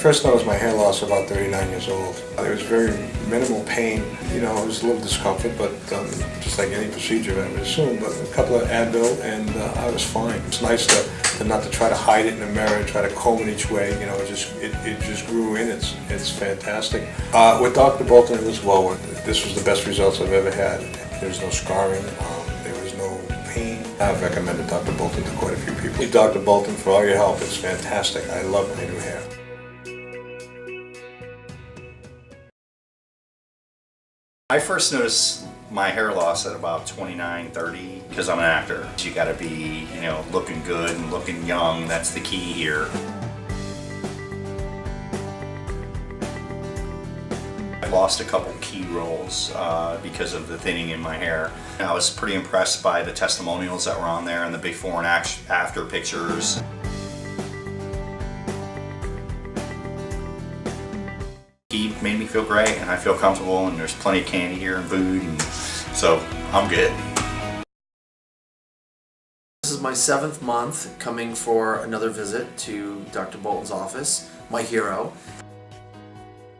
first noticed my hair loss about 39 years old. There was very minimal pain. You know, it was a little discomfort, but just like any procedure I would assume. But a couple of Advil and I was fine. It's nice to not to try to hide it in the mirror, try to comb it each way. You know, it just grew in. It's fantastic. With Dr. Bolton, it was well worth it. This was the best results I've ever had. There's no scarring. There was no pain. I've recommended Dr. Bolton to quite a few people. Thank you, Dr. Bolton, for all your help. It's fantastic. I love my new hair. I first noticed my hair loss at about 29, 30 because I'm an actor. You gotta be, you know, looking good and looking young. That's the key here. I lost a couple key roles because of the thinning in my hair. I was pretty impressed by the testimonials that were on there and the before and after pictures. He made me feel great and I feel comfortable, and there's plenty of candy here and food, and so I'm good. This is my 7th month coming for another visit to Dr. Bolton's office, my hero.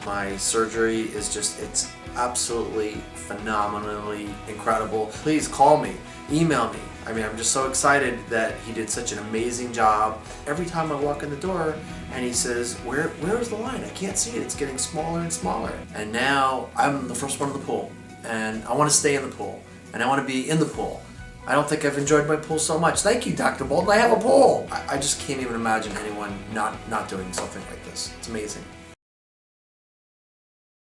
My surgery is just, it's absolutely phenomenally incredible. Please call me, email me. I mean, I'm just so excited that he did such an amazing job. Every time I walk in the door and he says, where is the line? I can't see it, it's getting smaller and smaller. And now I'm the first one in the pool, and I want to stay in the pool, and I want to be in the pool. I don't think I've enjoyed my pool so much. Thank you, Dr. Bolton, I have a pool. I just can't even imagine anyone not doing something like this. It's amazing.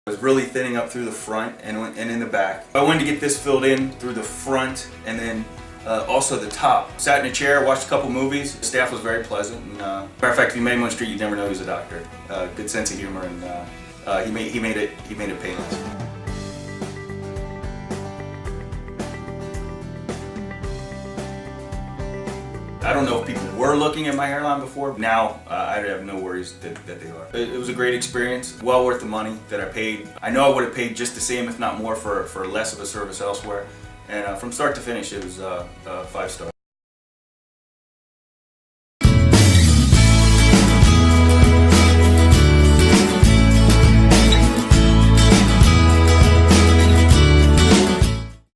I was really thinning up through the front and in the back. I wanted to get this filled in through the front and then also the top. Sat in a chair, watched a couple movies. The staff was very pleasant. And, matter of fact, if you met him on the street, you'd never know he was a doctor. Good sense of humor, and he made it painless. I don't know if people were looking at my hairline before. Now, I have no worries that they are. It was a great experience, well worth the money that I paid. I know I would have paid just the same, if not more, for less of a service elsewhere. And from start to finish, it was 5 stars.